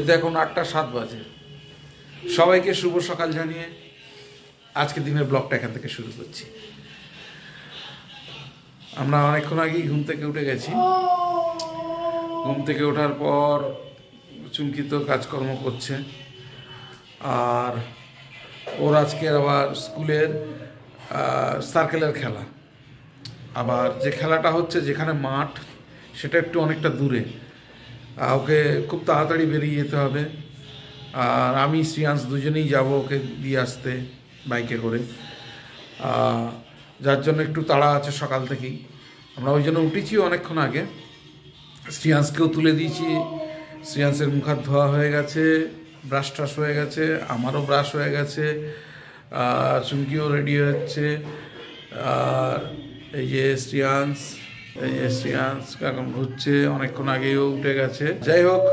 ঘড়িতে এখন 8টা 7 বাজে। সবাইকে শুভ সকাল জানিয়ে আজকে দিনের ব্লগটা এখান থেকে শুরু করছি। আমরা অনেকক্ষণ আগেই ঘুম থেকে উঠে গেছি। ঘুম থেকে ওঠার পর চুমকি তো কাজকর্ম করছে, আর ওর আজকে আবার স্কুলের সার্কেলের খেলা। আবার যে খেলাটা হচ্ছে, যেখানে মাঠ, সেটা একটু অনেকটা দূরে। ওকে খুব তাড়াতাড়ি বেরিয়ে যেতে হবে। আর আমি শ্রিয়াংশ দুজনেই যাব ওকে দিয়ে আসতে বাইকে করে, যার জন্য একটু তাড়া আছে সকাল থেকেই। আমরা ওই জন্য উঠেছি অনেকক্ষণ আগে। শ্রিয়াংশকেও তুলে দিয়েছি। শ্রিয়াংশের মুখ হাত ধোয়া হয়ে গেছে, ব্রাশ ট্রাশ হয়ে গেছে, আমারও ব্রাশ হয়ে গেছে, চুমকিও রেডি হচ্ছে। আর এই যে শ্রিয়াংশ এখন ঘুরছে, অনেকক্ষণ আগেও উঠে গেছে। যাই হোক,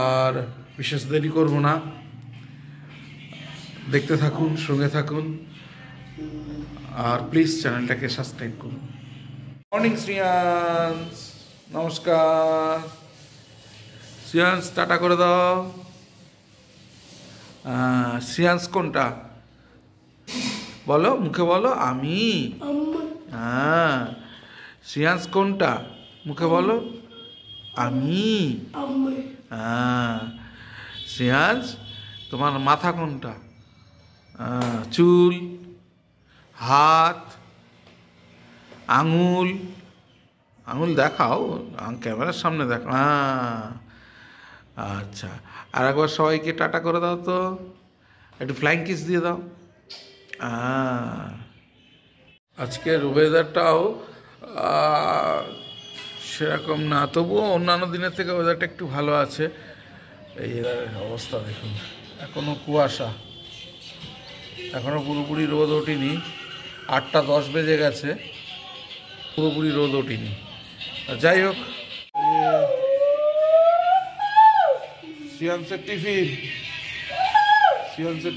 আর বিশেষ দেরি করব না, দেখতে থাকুন, সঙ্গে থাকুন, আর প্লিজ চ্যানেলটাকে সাবস্ক্রাইব করুন। মর্নিং শ্রিয়াংশ, নমস্কার। শ্রিয়াংশ টাটা করে দাও। শ্রিয়াংশ কোনটা বলো, মুখে বলো। আমি। হ্যাঁ, শ্রিয়াংশ কোনটা মুখে বলো। আমি। হ্যাঁ, শ্রিয়াংশ তোমার মাথা কোনটা? চুল, হাত, আঙুল দেখাও, ক্যামেরার সামনে দেখাও। আচ্ছা, আর একবার সবাইকে টাটা করে দাও তো, একটু ফ্লাইং কিস দিয়ে দাও। আজকের ওয়েদারটাও সেরকম না, তবুও অন্যান্য দিনের থেকে ওয়েদারটা একটু ভালো আছে। এই অবস্থা দেখুন, এখনো কুয়াশা, এখনো পুরোপুরি রোদ ওঠেনি। 8টা 10 বেজে গেছে, পুরোপুরি রোদ ওঠেনি। যাই হোক, শ্রিয়াংশের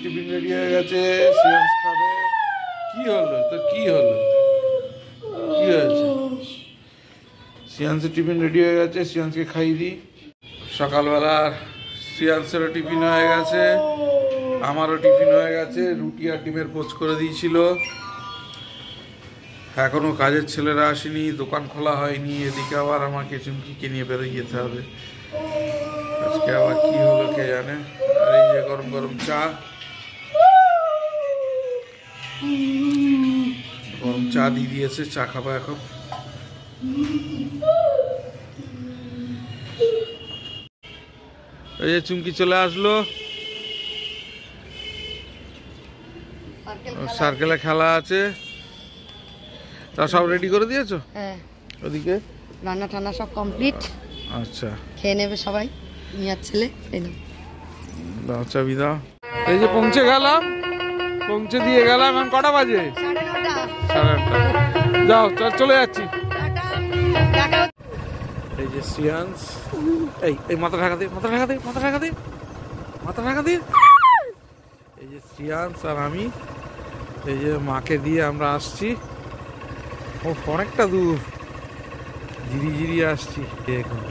টিফিন রেডি হয়ে গেছে। শ্রিয়াংশ খাবে। কি হলো তো, কি হয়েছে? শ্রিয়াংশের টিফিন রেডি হয়ে গেছে, শ্রিয়াংশকে খাইয়ে দিই। সকালবেলা শ্রিয়াংশেরও টিফিন হয়ে গেছে, আমারও টিফিন হয়ে গেছে। রুটি আর ডিমের পোচ করে দিয়েছিল। এখনো কাজের ছেলেরা আসেনি, দোকান খোলা হয়নি। এদিকে আবার আমাকে চুমকিকে নিয়ে বেরোয় যেতে হবে। আজকে আবার কি হলো কে জানে। আর এই যে গরম গরম চা দিয়ে দিয়েছে, চা খাবো এখন। এই যে চুমকি চলে আসলো, সার্কেলে খেলা আছে। তা সব রেডি করে দিয়েছো? হ্যাঁ, ওদিকে রান্না টান্না সব কমপ্লিট। আচ্ছা, খেয়ে নেবে সবাই, মিয়ার ছেলে। দাও চাবি দাও। এই যে পৌঁছে দিয়ে গেলাম। এখন কটা বাজে? 8:30। যাও, চলে যাচ্ছি। এই যে শ্রিয়াংশ, এই মাথা ঢাকা দে। এই যে শ্রিয়াংশ আর আমি, এই যে মাকে দিয়ে আমরা আসছি। ও অনেকটা দূর, ধীরে আসছি। দেখুন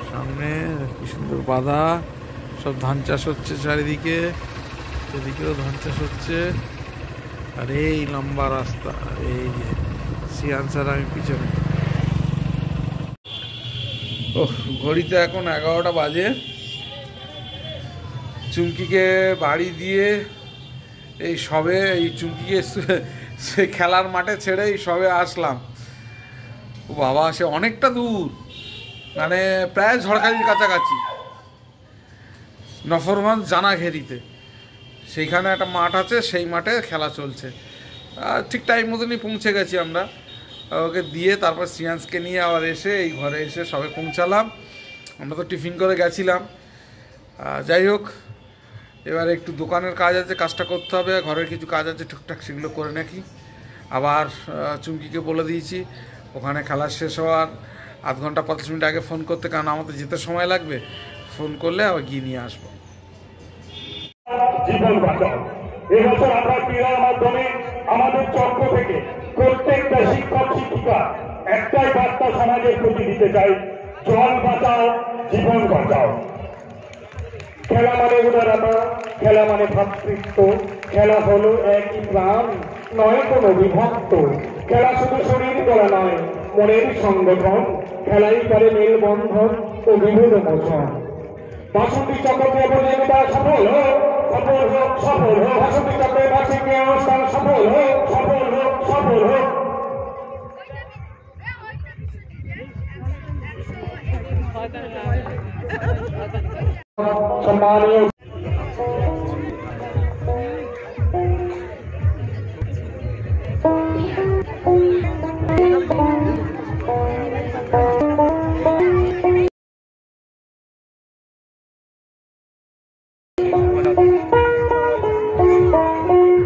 সামনে কি সুন্দর বাধা, সব ধান চাষ হচ্ছে চারিদিকে, এদিকেও ধান চাষ হচ্ছে। আর এই লম্বা রাস্তা, এই যে শ্রিয়াংশ আর আমি পিছনে। ঘড়িতে এখন 11টা বাজে। চুমকিকে বাড়ি দিয়ে এই সবে, এই চুমকিকে সে খেলার মাঠে ছেড়ে এই সবে আসলাম। ও বাবা, সে অনেকটা দূর, মানে প্রায় ঝড়খালির কাছাকাছি, নফরগঞ্জ জানাঘেরিতে। সেইখানে একটা মাঠ আছে, সেই মাঠে খেলা চলছে। ঠিক টাইম মতনই পৌঁছে গেছি আমরা। ওকে দিয়ে তারপর শ্রিয়াংশকে নিয়ে আবার এসে এই ঘরে এসে সবে পৌঁছালাম। আমরা তো টিফিন করে গেছিলাম। যাই হোক, এবার একটু দোকানের কাজ আছে, কাজটা করতে হবে। ঘরের কিছু কাজ আছে টুকটাক, সেগুলো করে নাকি। আবার চুমকিকে বলে দিয়েছি ওখানে খেলা শেষ হওয়ার 0.5 ঘন্টা 25 মিনিট আগে ফোন করতে, কারণ আমাদের যেতে সময় লাগবে। ফোন করলে আবার গিয়ে নিয়ে আসবো। জীবন বাঁচাও। এবছর আমরা ক্রীড়ার মাধ্যমে আমাদের চক্র থেকে প্রত্যেকটা শিক্ষক শিক্ষিকা একটাই বার্তা সমাজের প্রতি দিতে চাই, জল বাঁচাও, জীবন বাঁচাও। খেলা মানে উদারতা, খেলা মানে ভ্রাতৃত্ব, খেলা হলো একই প্রাণ, নয় কোনো বিভক্ত। খেলা শুধু শরীর গড়া নয়, মনের সংগঠন। খেলাই করে মেলবন্ধন ও বিভেদ মোচন। বাসন্তী চক্রকে প্রতিযোগিতা সফল হোক, সফল হোক, সফল হোক। বাসন্তী চক্রের বার্ষিক অনুষ্ঠান সফল হোক, সফল হোক, সফল হোক। সম্মানীয়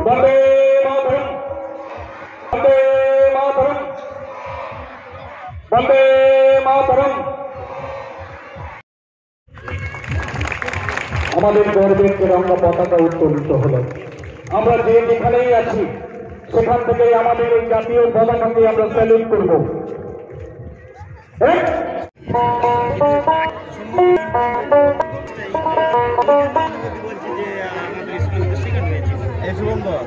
বন্দে মাতরম, বন্দে মাতরম, বন্দে মাতরম। আমাদের গর্বের তিরঙ্গা পতাকা উত্তোলিত হলো। আমরা যে যেখানেই আছি সেখান থেকে আমাদের এই জাতীয় পতাকাকে আমরা স্যালুট করব।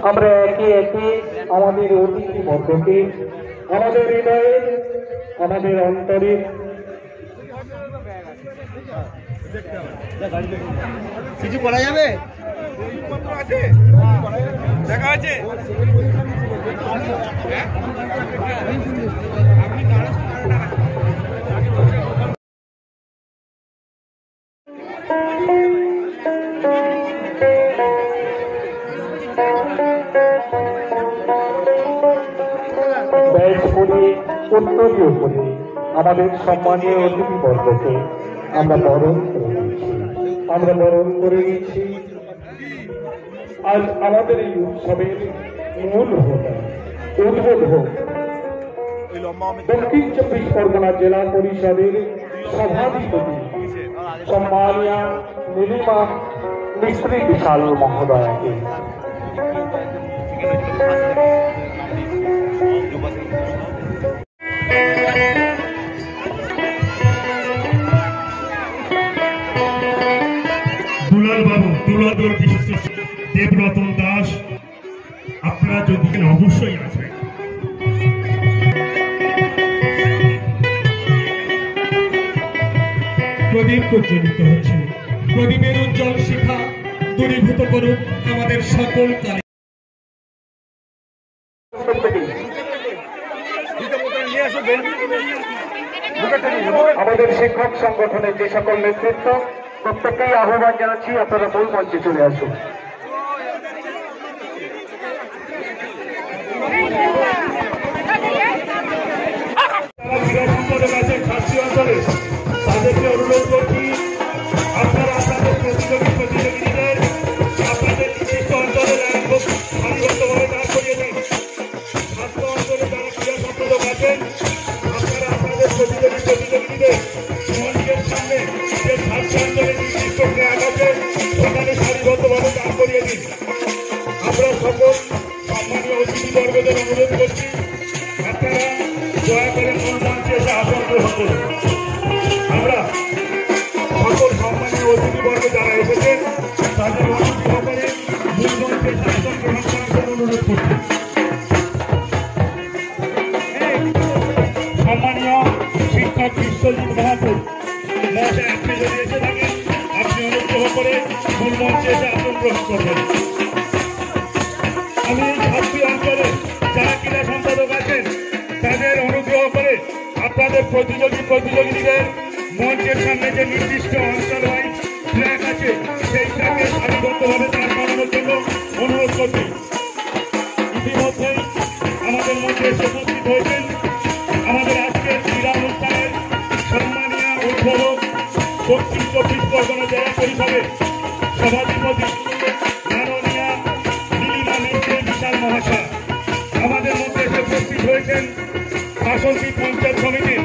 আমরা একে একে আমাদের অতিথি মধ্যকে, আমাদের হৃদয়ে, আমাদের অন্তরে কিছু করা যাবে, দেখা আছে। উত্তরীয় করে আমাদের সম্মানীয় অতিথিবর্গকে আমরা বরণ করে নিচ্ছি। আমরা বরণ করে নিচ্ছি। আজ আমাদের এই উৎসবের মূল হোতা উদ্বোধক দক্ষিণ 24 পরগনা জেলা পরিষদের সভাধিপতি সম্মানীয় নীলিমা মিস্ত্রি বিশাল মহোদয়কে। দুলালবাবু, দুলাদুল বিশিষ্ট দেবরতন দাস, আপনারা যদি অবশ্যই আসবেন। প্রদীপ প্রজ্বলিত হচ্ছে। প্রদীপের উজ্জ্বল শিখা দূরীভূত করুক আমাদের সকল কাজ। আমাদের শিক্ষক সংগঠনের যে সকল নেতৃত্ব প্রত্যেককেই আহ্বান জানাচ্ছি, আপনারা মূল মঞ্চে চলে আসুন। তাদেরকে অনুরোধ করছি, আপনারা আপনাদের প্রতিযোগীদের আপনাদের নির্দিষ্ট অঞ্চলে সারিবদ্ধভাবে দাঁড় করিয়ে দিন। ছাত্র অঞ্চলে যারা ক্রীড়া সম্পাদক আছেন, আপনারা আপনাদের প্রতিযোগীদের মঞ্চের সামনে যে ছাত্র অঞ্চলে নির্দিষ্ট ট্র্যাক আছে সেখানে সারিবদ্ধভাবে দাঁড় করিয়ে দিন। আমরা সকল সম্মানীয় অতিথিবর্গদের অনুরোধ করছি, আপনারা দয়া করে মূল মঞ্চে এসে আসন গ্রহণ করুন। আমরা সকল সম্মানীয় অতিথিবর্গ যারা এসেছেন তাদের অনুরোধ করে মূল মঞ্চে এসে আসন গ্রহণ করার জন্য অনুরোধ করছি। সম্মানীয় শিক্ষক বিশ্বজিৎ মাহাপুর মহাশয়, আপনি যদি এসে থাকেন আপনি অনুগ্রহ করে মূল মঞ্চে এসে আসন গ্রহণ করবেন। আমি এই ছাত্রী অঞ্চলে যারা ক্রীড়া সম্পাদক আছেন তাদের অনুগ্রহ করে আপনাদের প্রতিযোগীদের মঞ্চের সামনে যে নির্দিষ্ট অঞ্চল ওয়াইজ ট্র্যাক আছে সেই ট্র্যাকে সারিবদ্ধভাবে দাঁড় করানোর জন্য অনুরোধ করছি। ইতিমধ্যেই আমাদের মধ্যে এসে উপস্থিত হয়েছেন আমাদের আজকের ক্রীড়া অনুষ্ঠানের সম্মানীয় উদ্বোধক দক্ষিণ 24 পরগনা জেলা পরিষদের সভাধিপতি মাননীয়া নীলিমা মিস্ত্রি বিশাল মহাশয়। আমাদের মধ্যে এসে উপস্থিত হয়েছেন বাসন্তী পঞ্চায়েত সমিতির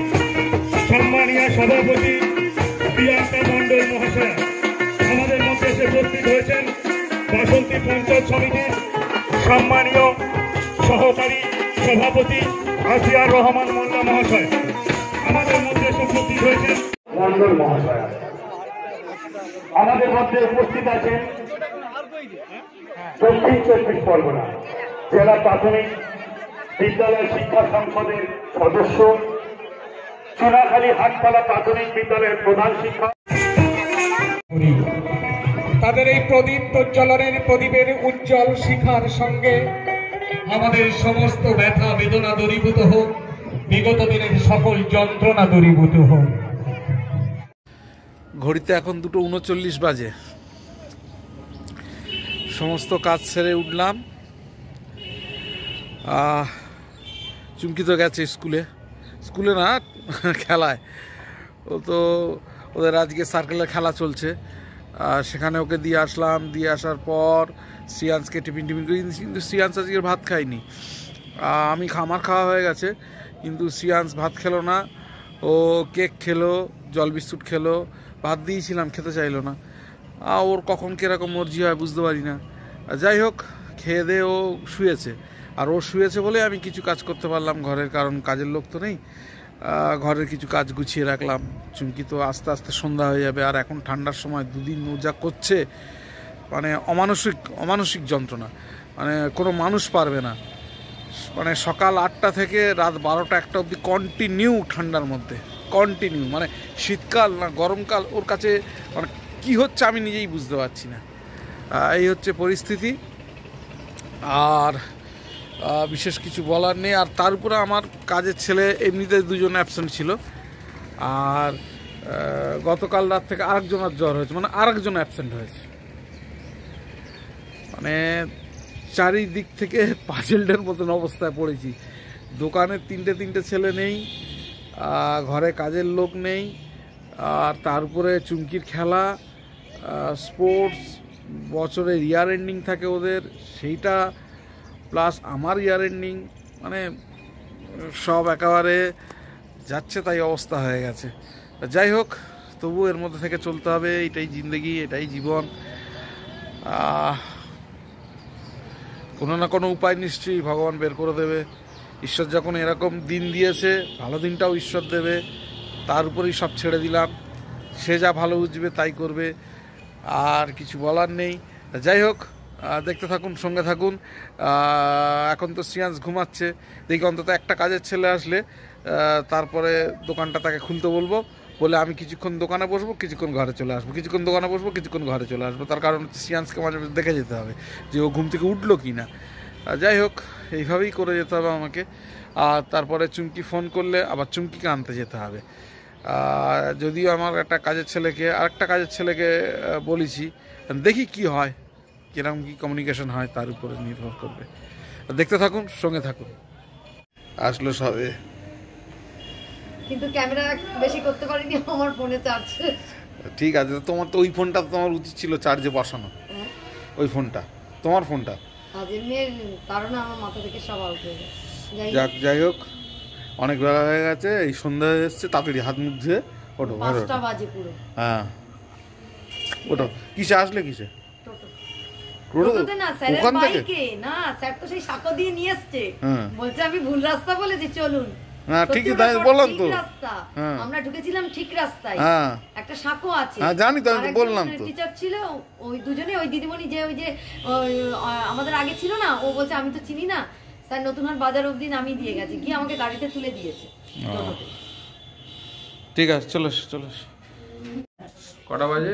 সম্মানীয় সভাপতি প্রিয়াঙ্কা মণ্ডল মহাশয়। আমাদের মধ্যে এসে উপস্থিত হয়েছেন বাসন্তী পঞ্চায়েত সমিতির সম্মানীয় সহকারী সভাপতি আসিয়ার রহমান মোল্লা মহাশয়। আমাদের মধ্যে এসে উপস্থিত হয়েছেন মণ্ডল মহাশয়। আমাদের মধ্যে উপস্থিত আছেন দক্ষিণ 24 পরগনা জেলা প্রাথমিক বিদ্যালয় শিক্ষা সংসদের সদস্য, চুনাখালী হাটপালা প্রাথমিক বিদ্যালয়ের প্রধান শিক্ষক। তাদের এই প্রদীপ প্রজ্বলনের প্রদীপের উজ্জ্বল শিখার সঙ্গে আমাদের সমস্ত ব্যথা বেদনা দূরীভূত হোক, বিগত দিনের সকল যন্ত্রণা দূরীভূত হোক। ঘড়িতে এখন 2:39 বাজে। সমস্ত কাজ সেরে উঠলাম। চুমকি তো গেছে স্কুলে না খেলায়। ও তো ওদের আজকে সার্কেলের খেলা চলছে, সেখানে ওকে দিয়ে আসলাম। দিয়ে আসার পর সিয়ান্সকে টিফিন করে, কিন্তু সিয়ান্স আজকে ভাত খায়নি। আমার খাওয়া হয়ে গেছে, কিন্তু সিয়ান্স ভাত খেলো না। ও কেক খেলো, জল বিস্কুট খেলো, ভাত দিয়েছিলাম খেতে চাইলো না। ওর কখন কীরকম মর্জি হয় বুঝতে পারি না। যাই হোক, খেয়ে দিয়ে ও শুয়েছে। আর ও শুয়েছে বলে আমি কিছু কাজ করতে পারলাম ঘরের, কারণ কাজের লোক তো নেই। ঘরের কিছু কাজ গুছিয়ে রাখলাম। চুমকি তো আস্তে আস্তে সন্ধ্যা হয়ে যাবে। আর এখন ঠান্ডার সময় 2 দিন ও যা করছে, মানে অমানসিক যন্ত্রণা। মানে কোনো মানুষ পারবে না। মানে সকাল 8টা থেকে রাত 12টা 1টা অবধি কন্টিনিউ ঠান্ডার মধ্যে, কন্টিনিউ। মানে শীতকাল না গরমকাল ওর কাছে মানে কী হচ্ছে আমি নিজেই বুঝতে পারছি না। এই হচ্ছে পরিস্থিতি। আর বিশেষ কিছু বলার নেই। আর তার উপরে আমার কাজের ছেলে এমনিতে 2জন অ্যাবসেন্ট ছিল। আর গতকাল রাত থেকে আরেকজনের জ্বর হয়েছে, মানে আরেকজন অ্যাবসেন্ট হয়েছে। মানে চারিদিক থেকে পাজেলটার মতন অবস্থায় পড়েছি। দোকানে 3টে ছেলে নেই, ঘরে কাজের লোক নেই, আর তার উপরে চুমকির খেলা, স্পোর্টস, বছরের ইয়ার এন্ডিং থাকে ওদের, সেইটা প্লাস আমার ইয়ার এন্ডিং, মানে সব একেবারে যাচ্ছে তাই অবস্থা হয়ে গেছে। যাই হোক, তবু এর মধ্যে থেকে চলতে হবে। এটাই জিন্দেগি, এটাই জীবন। কোনো না কোনো উপায় নিশ্চয়ই ভগবান বের করে দেবে। ঈশ্বর যখন এরকম দিন দিয়েছে, ভালো দিনটাও ঈশ্বর দেবে। তার উপরেই সব ছেড়ে দিলাম। সে যা ভালো বুঝবে তাই করবে, আর কিছু বলার নেই। যাই হোক, দেখতে থাকুন, সঙ্গে থাকুন। এখন তো সিয়ান্স ঘুমাচ্ছে। দেখি অন্তত একটা কাজের ছেলে আসলে তারপরে দোকানটা তাকে খুলতে বলবো। বলে আমি কিছুক্ষণ দোকানে বসবো, কিছুক্ষণ ঘরে চলে আসবো, কিছুক্ষণ দোকানে বসবো, কিছুক্ষণ ঘরে চলে আসবো। তার কারণ হচ্ছে সিয়ান্সকে মাঝে মাঝে দেখে যেতে হবে যে ও ঘুম থেকে উঠলো কি না। যাই হোক, এইভাবেই করে যেতে হবে আমাকে। আর তারপরে চুমকি ফোন করলে আবার চুমকিকে আনতে যেতে হবে। যদিও আমার আরেকটা কাজের ছেলেকে বলেছি, দেখি কি হয়, কিরকম কি কমিউনিকেশন হয় তার উপরে নির্ভর করবে। দেখতে থাকুন, সঙ্গে থাকুন। আসলো সবে, কিন্তু ক্যামেরা বেশি করতে পারিনি, আমার ফোনে চার্জ। ঠিক আছে, তোমার তো ওই ফোনটা তোমার উচিত ছিল চার্জে বসানো। ওই ফোনটা, তোমার ফোনটা। কাজের মেয়ের কারণে আমার মাথা থেকে সব আউট হয়ে গেছে। যাই হোক, অনেক বেলা হয়ে গেছে, এই সন্ধ্যা হয়ে এসছে। তাড়াতাড়ি হাত মুখ ধুয়ে ওঠো। 5টা বাজে পুরো। হ্যাঁ, ওঠো। কিসে আসলে? কিসে? টোটোতে না, স্যারের বাইকে। না, স্যার তো সেই সাঁকো দিয়ে নিয়ে এসছে। বলছে আমি ভুল রাস্তা বলেছি, চলুন। হ্যাঁ, ঠিকই তাই বললাম তো। আমরা ঢুকেছিলাম ঠিক রাস্তায়। একটা সাঁকো আছে। হ্যাঁ, জানি তো, আমি বললাম তো। টিচার ছিল, ওই দুজনে, ওই দিদিমণি যে ওই যে আমাদের আগে ছিল না, ও বলছে আমি তো চিনি না স্যার, নতুনহাট বাজার অবধি নামিয়ে দিয়ে গেছে, গিয়ে আমাকে গাড়িতে তুলে দিয়েছে। ঠিক আছে, চলে কটা বাজে?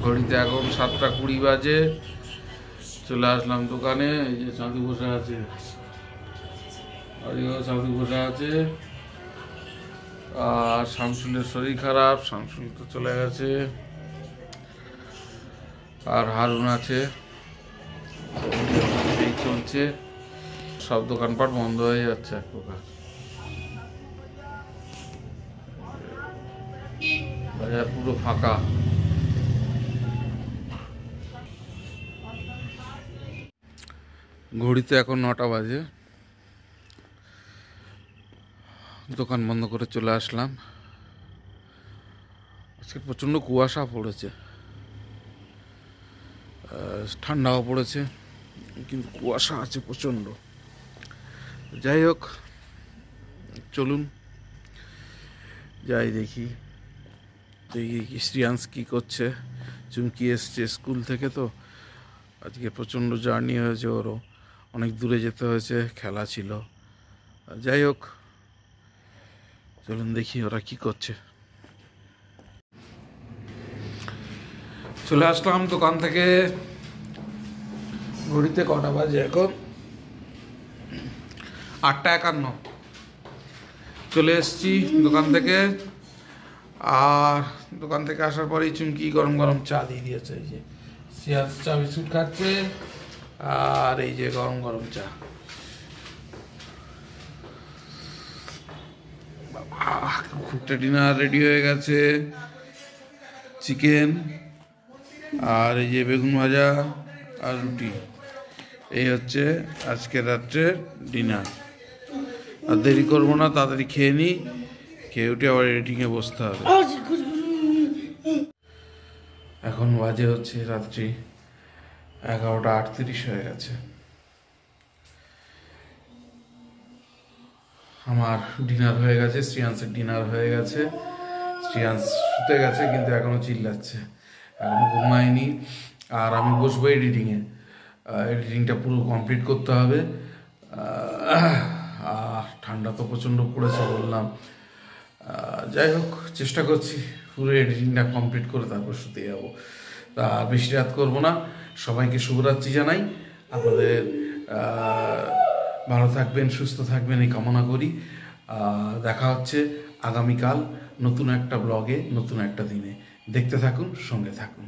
ঘড়িতে এখন 7টা 20 বাজে। চলে আসলাম দোকানে। এই যে চাঁদু বসে আছে, চাঁদু বসে আছে। আর শামসুলের শরীর খারাপ, শামসুল তো চলে গেছে। আর হারুন আছে, এই চলছে। সব দোকানপাট বন্ধ হয়ে যাচ্ছে এক প্রকার। বাজার পুরো ফাঁকা। ঘড়িতে এখন 9টা বাজে। দোকান বন্ধ করে চলে আসলাম। আজকে প্রচণ্ড কুয়াশা পড়েছে, ঠান্ডাও পড়েছে, কিন্তু কুয়াশা আছে প্রচণ্ড। যাই হোক, চলুন যাই দেখি শ্রিয়াংশ কি করছে। চুমকি এসছে স্কুল থেকে, তো আজকে প্রচণ্ড জার্নি হয়েছে, ওরও অনেক দূরে যেতে হয়েছে, খেলা ছিল। যাই হোক, চলুন দেখি ওরা কি করছে। চলে আসলাম দোকান থেকে, ঘড়িতে কটা বাজে এখন, 8:51। চলে এসছি দোকান থেকে, আর দোকান থেকে আসার পরেই চুমকি গরম গরম চা দিয়ে দিয়েছে। এই যে শ্রিয়াংশ চা বিস্কুট খাচ্ছে, আর এই যে গরম গরম চা। একটা ডিনার রেডি হয়ে গেছে, চিকেন আর এই যে বেগুন ভাজা আর রুটি। এই হচ্ছে আজকে রাত্রের ডিনার। আর দেরি করবো না, তাড়াতাড়ি খেয়ে নিই, খেয়ে উঠে আবার এডিটিংয়ে বসতে হবে। এখন বাজে হচ্ছে রাত্রি 11:38 হয়ে গেছে। আমার ডিনার হয়ে গেছে, শ্রিয়াংশের ডিনার হয়ে গেছে। শ্রিয়াংশ শুতে গেছে কিন্তু এখনো চিল্লাচ্ছে, এখনো ঘুমায়নি। আর আমি বসবো এডিটিংয়ে, এডিটিংটা পুরো কমপ্লিট করতে হবে। আর ঠান্ডা তো প্রচণ্ড পড়েছে বললাম। যাই হোক, চেষ্টা করছি পুরো এডিটিংটা কমপ্লিট করে তারপর শুতে যাবো। তা বেশি রাত করবো না। সবাইকে শুভরাত্রি জানাই। আপনাদের ভালো থাকবেন, সুস্থ থাকবেন এই কামনা করি। দেখা হচ্ছে আগামীকাল নতুন একটা ব্লগে, নতুন একটা দিনে। দেখতে থাকুন, সঙ্গে থাকুন।